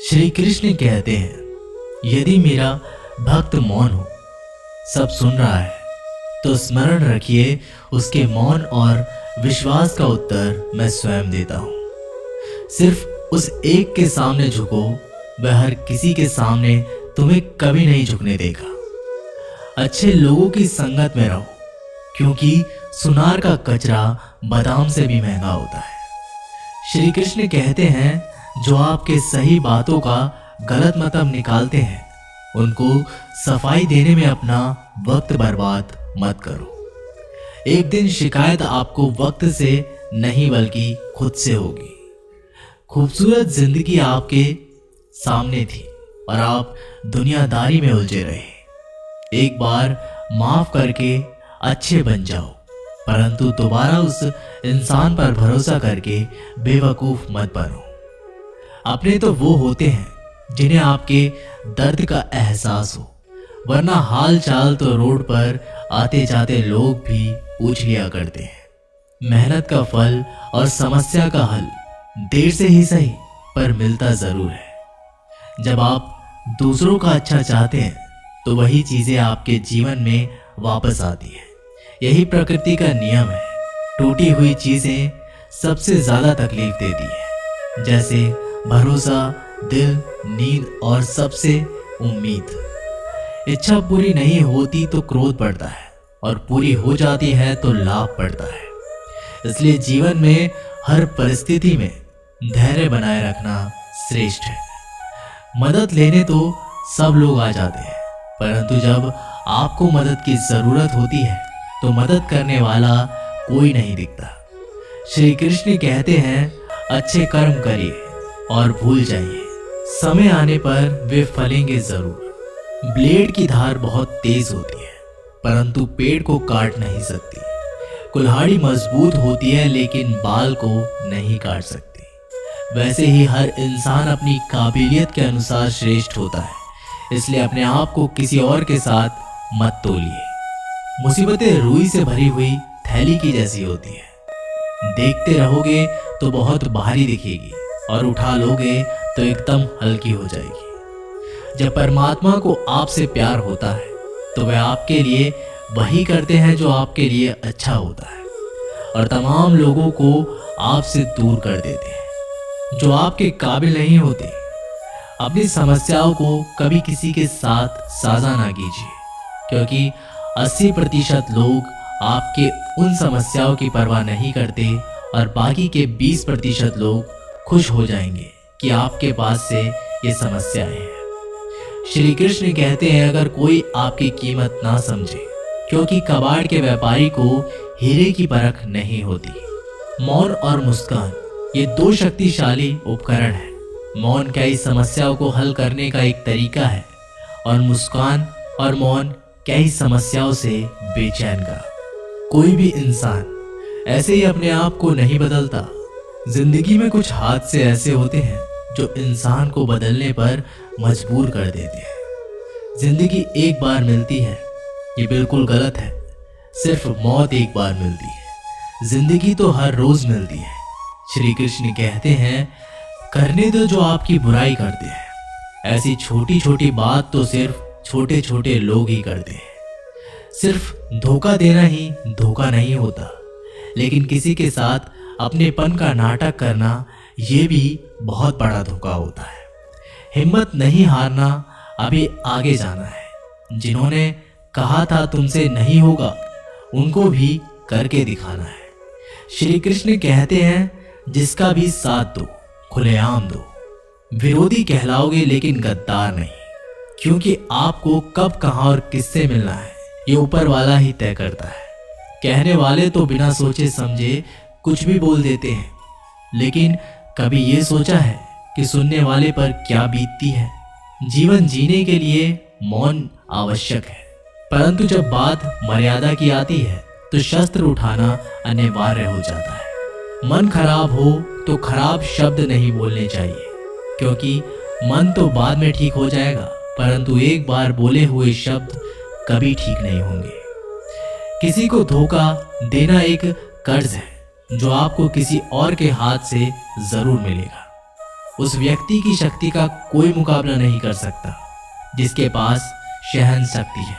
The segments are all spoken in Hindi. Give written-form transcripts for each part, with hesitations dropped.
श्री कृष्ण कहते हैं, यदि मेरा भक्त मौन हो, सब सुन रहा है, तो स्मरण रखिए उसके मौन और विश्वास का उत्तर मैं स्वयं देता हूं। सिर्फ उस एक के सामने झुको, वह हर किसी के सामने तुम्हें कभी नहीं झुकने देगा। अच्छे लोगों की संगत में रहो, क्योंकि सुनार का कचरा बादाम से भी महंगा होता है। श्री कृष्ण कहते हैं, जो आपके सही बातों का गलत मतलब निकालते हैं, उनको सफाई देने में अपना वक्त बर्बाद मत करो। एक दिन शिकायत आपको वक्त से नहीं बल्कि खुद से होगी। खूबसूरत जिंदगी आपके सामने थी और आप दुनियादारी में उलझे रहे। एक बार माफ करके अच्छे बन जाओ, परंतु दोबारा उस इंसान पर भरोसा करके बेवकूफ मत बनो। अपने तो वो होते हैं जिन्हें आपके दर्द का एहसास हो, वरना हाल चाल तो रोड पर आते जाते लोग भी पूछ लिया करते हैं। मेहनत का फल और समस्या का हल देर से ही सही पर मिलता जरूर है। जब आप दूसरों का अच्छा चाहते हैं तो वही चीजें आपके जीवन में वापस आती है। यही प्रकृति का नियम है। टूटी हुई चीजें सबसे ज्यादा तकलीफ देती है, जैसे भरोसा, दिल, नींद और सबसे उम्मीद। इच्छा पूरी नहीं होती तो क्रोध बढ़ता है और पूरी हो जाती है तो लाभ बढ़ता है। इसलिए जीवन में हर परिस्थिति में धैर्य बनाए रखना श्रेष्ठ है। मदद लेने तो सब लोग आ जाते हैं, परंतु जब आपको मदद की जरूरत होती है तो मदद करने वाला कोई नहीं दिखता। श्री कृष्ण कहते हैं, अच्छे कर्म करिए और भूल जाइए, समय आने पर वे फलेंगे जरूर। ब्लेड की धार बहुत तेज होती है, परंतु पेड़ को काट नहीं सकती। कुल्हाड़ी मजबूत होती है, लेकिन बाल को नहीं काट सकती। वैसे ही हर इंसान अपनी काबिलियत के अनुसार श्रेष्ठ होता है, इसलिए अपने आप को किसी और के साथ मत तोलिए। मुसीबतें रुई से भरी हुई थैली की जैसी होती है। देखते रहोगे तो बहुत भारी दिखेगी और उठा लोगे तो एकदम हल्की हो जाएगी। जब परमात्मा को आपसे प्यार होता है तो वह आपके लिए वही करते हैं जो आपके लिए अच्छा होता है, और तमाम लोगों को आपसे दूर कर देते हैं जो आपके काबिल नहीं होते। अपनी समस्याओं को कभी किसी के साथ साझा ना कीजिए, क्योंकि 80% लोग आपके उन समस्याओं की परवाह नहीं करते और बाकी के 20% लोग खुश हो जाएंगे कि आपके पास से ये समस्याएं हैं। श्री कृष्ण कहते हैं, अगर कोई आपकी कीमत ना समझे, क्योंकि कबाड़ के व्यापारी को हीरे की परख नहीं होती। मौन और मुस्कान ये दो शक्तिशाली उपकरण हैं। मौन कई समस्याओं को हल करने का एक तरीका है और मुस्कान और मौन कई समस्याओं से बेचैन का। कोई भी इंसान ऐसे ही अपने आप को नहीं बदलता। जिंदगी में कुछ हादसे ऐसे होते हैं जो इंसान को बदलने पर मजबूर कर देते हैं। जिंदगी एक बार मिलती है, ये बिल्कुल गलत है। सिर्फ मौत एक बार मिलती है, जिंदगी तो हर रोज मिलती है। श्री कृष्ण कहते हैं, करने दो जो आपकी बुराई करते हैं। ऐसी छोटी छोटी बात तो सिर्फ छोटे छोटे लोग ही करते हैं। सिर्फ धोखा देना ही धोखा नहीं होता, लेकिन किसी के साथ अपनेपन का नाटक करना ये भी बहुत बड़ा धोखा होता है। हिम्मत नहीं हारना, अभी आगे जाना है। जिन्होंने कहा था तुमसे नहीं होगा, उनको भी करके दिखाना है। श्री कृष्ण कहते हैं, जिसका भी साथ दो, खुलेआम दो। विरोधी कहलाओगे लेकिन गद्दार नहीं, क्योंकि आपको कब, कहां और किससे मिलना है ये ऊपर वाला ही तय करता है। कहने वाले तो बिना सोचे समझे कुछ भी बोल देते हैं, लेकिन कभी ये सोचा है कि सुनने वाले पर क्या बीतती है। जीवन जीने के लिए मौन आवश्यक है, परंतु जब बात मर्यादा की आती है तो शस्त्र उठाना अनिवार्य हो जाता है। मन खराब हो तो खराब शब्द नहीं बोलने चाहिए, क्योंकि मन तो बाद में ठीक हो जाएगा, परंतु एक बार बोले हुए शब्द कभी ठीक नहीं होंगे। किसी को धोखा देना एक कर्ज है जो आपको किसी और के हाथ से जरूर मिलेगा। उस व्यक्ति की शक्ति का कोई मुकाबला नहीं कर सकता जिसके पास सहन शक्ति है।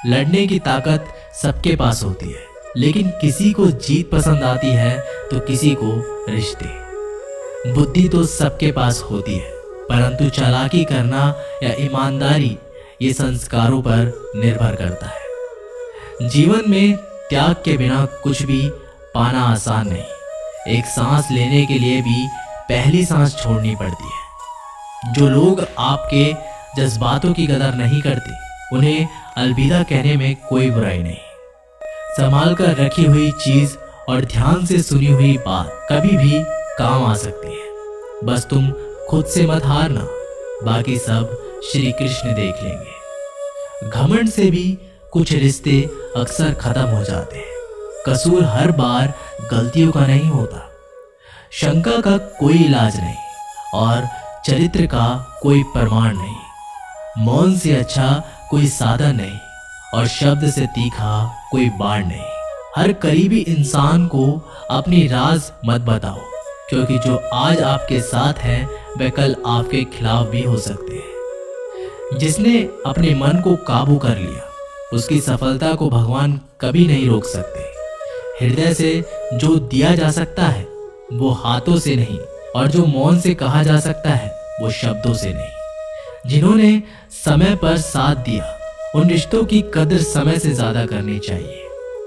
लड़ने की ताकत सबके पास होती है, लेकिन किसी को जीत पसंद आती है तो किसी को रिश्ते। बुद्धि तो सबके पास होती है, परंतु चालाकी करना या ईमानदारी ये संस्कारों पर निर्भर करता है। जीवन में त्याग के बिना कुछ भी पाना आसान नहीं। एक सांस लेने के लिए भी पहली सांस छोड़नी पड़ती है। जो लोग आपके जज्बातों की कदर नहीं करते, उन्हें अलविदा कहने में कोई बुराई नहीं। संभाल कर रखी हुई चीज और ध्यान से सुनी हुई बात कभी भी काम आ सकती है। बस तुम खुद से मत हारना, बाकी सब श्री कृष्ण देख लेंगे। घमंड से भी कुछ रिश्ते अक्सर खत्म हो जाते हैं। कसूर हर बार गलतियों का नहीं होता। शंका का कोई इलाज नहीं और चरित्र का कोई प्रमाण नहीं। मौन से अच्छा कोई साधन नहीं और शब्द से तीखा कोई बाण नहीं। हर करीबी इंसान को अपनी राज मत बताओ, क्योंकि जो आज आपके साथ हैं वे कल आपके खिलाफ भी हो सकते हैं। जिसने अपने मन को काबू कर लिया, उसकी सफलता को भगवान कभी नहीं रोक सकते। हृदय से जो दिया जा सकता है वो हाथों से नहीं, और जो मौन से कहा जा सकता है वो शब्दों से नहीं। जिन्होंने समय पर साथ दिया, उन रिश्तों की कदर समय से ज्यादा करनी चाहिए।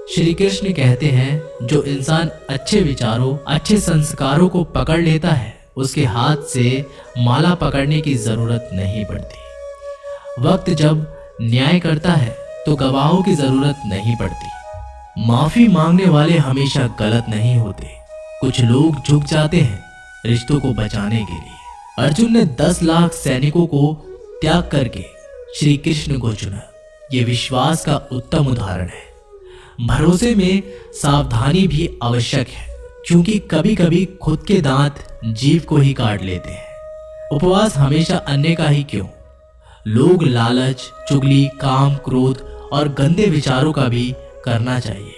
श्री कृष्ण कहते हैं, जो इंसान अच्छे विचारों, अच्छे संस्कारों को पकड़ लेता है, उसके हाथ से माला पकड़ने की जरूरत नहीं पड़ती। वक्त जब न्याय करता है तो गवाहों की जरूरत नहीं पड़ती। माफी मांगने वाले हमेशा गलत नहीं होते। कुछ लोग झुक जाते हैं रिश्तों को बचाने के लिए। अर्जुन ने 10 लाख सैनिकों को त्याग करके श्री कृष्ण को चुना। ये विश्वास का उत्तम उदाहरण है। भरोसे में सावधानी भी आवश्यक है, क्योंकि कभी कभी खुद के दांत जीव को ही काट लेते हैं। उपवास हमेशा अन्य का ही क्यों? लोग लालच, चुगली, काम, क्रोध और गंदे विचारों का भी करना चाहिए।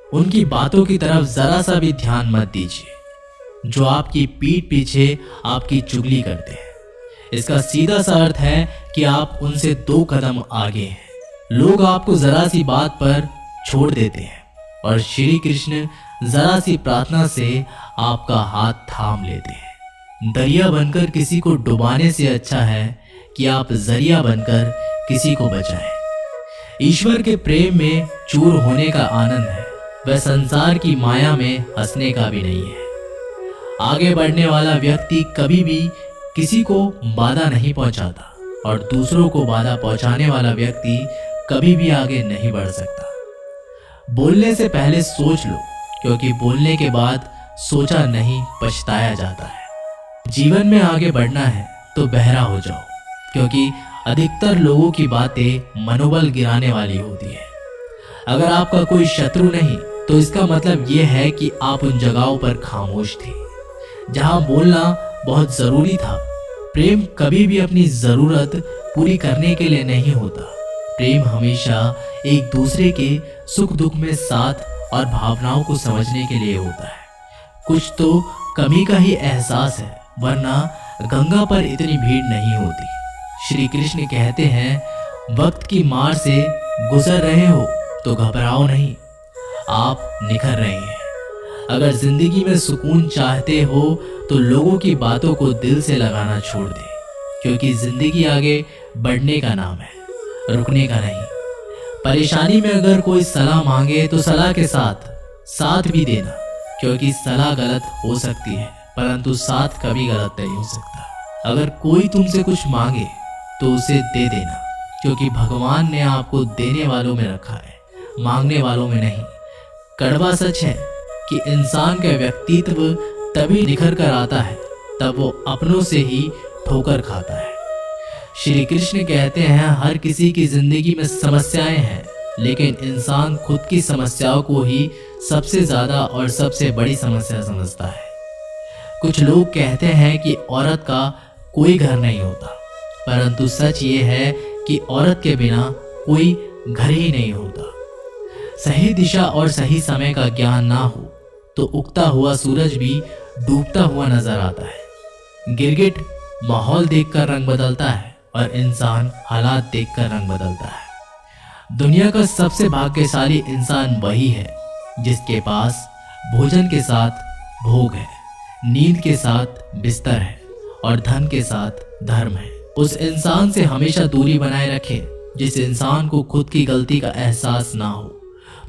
उनकी बातों की तरफ जरा सा भी ध्यान मत दीजिए जो आपकी पीठ पीछे आपकी चुगली करते हैं। इसका सीधा सा अर्थ है कि आप उनसे 2 कदम आगे हैं। लोग आपको जरा सी बात पर छोड़ देते हैं और श्री कृष्ण जरा सी प्रार्थना से आपका हाथ थाम लेते हैं। दरिया बनकर किसी को डुबाने से अच्छा है कि आप जरिया बनकर किसी को बचाएं। ईश्वर के प्रेम में चूर होने का आनंद है, वह संसार की माया में हंसने का भी नहीं है। आगे बढ़ने वाला व्यक्ति कभी भी किसी को बाधा नहीं पहुंचाता और दूसरों को बाधा पहुंचाने वाला व्यक्ति कभी भी आगे नहीं बढ़ सकता। बोलने से पहले सोच लो, क्योंकि बोलने के बाद सोचा नहीं पछताया जाता है। जीवन में आगे बढ़ना है तो बहरा हो जाओ, क्योंकि अधिकतर लोगों की बातें मनोबल गिराने वाली होती है। अगर आपका कोई शत्रु नहीं तो इसका मतलब यह है कि आप उन जगहों पर खामोश थे जहां बोलना बहुत जरूरी था। प्रेम कभी भी अपनी जरूरत पूरी करने के लिए नहीं होता। प्रेम हमेशा एक दूसरे के सुख दुख में साथ और भावनाओं को समझने के लिए होता है। कुछ तो कमी का ही एहसास है, वरना गंगा पर इतनी भीड़ नहीं होती। श्री कृष्ण कहते हैं, वक्त की मार से गुजर रहे हो तो घबराओ नहीं, आप निखर रहे हैं। अगर जिंदगी में सुकून चाहते हो तो लोगों की बातों को दिल से लगाना छोड़ दे, क्योंकि जिंदगी आगे बढ़ने का नाम है, रुकने का नहीं। परेशानी में अगर कोई सलाह मांगे तो सलाह के साथ भी देना, क्योंकि सलाह गलत हो सकती है परंतु साथ कभी गलत नहीं हो सकता। अगर कोई तुमसे कुछ मांगे तो उसे दे देना, क्योंकि भगवान ने आपको देने वालों में रखा है, मांगने वालों में नहीं। कड़वा सच है कि इंसान का व्यक्तित्व तभी निखर कर आता है तब वो अपनों से ही ठोकर खाता है। श्री कृष्ण कहते हैं, हर किसी की जिंदगी में समस्याएं हैं, लेकिन इंसान खुद की समस्याओं को ही सबसे ज्यादा और सबसे बड़ी समस्या समझता है। कुछ लोग कहते हैं कि औरत का कोई घर नहीं होता, परंतु सच ये है कि औरत के बिना कोई घर ही नहीं होता। सही दिशा और सही समय का ज्ञान ना हो तो उगता हुआ सूरज भी डूबता हुआ नजर आता है। गिरगिट माहौल देखकर रंग बदलता है और इंसान हालात देखकर रंग बदलता है। दुनिया का सबसे भाग्यशाली इंसान वही है जिसके पास भोजन के साथ भोग है, नींद के साथ बिस्तर है और धन के साथ धर्म है। उस इंसान से हमेशा दूरी बनाए रखें जिस इंसान को खुद की गलती का एहसास ना हो।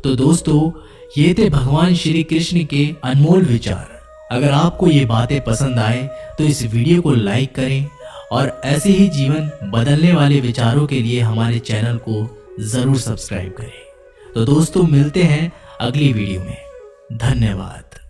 तो दोस्तों, ये थे भगवान श्री कृष्ण के अनमोल विचार। अगर आपको ये बातें पसंद आए तो इस वीडियो को लाइक करें और ऐसे ही जीवन बदलने वाले विचारों के लिए हमारे चैनल को जरूर सब्सक्राइब करें। तो दोस्तों, मिलते हैं अगली वीडियो में। धन्यवाद।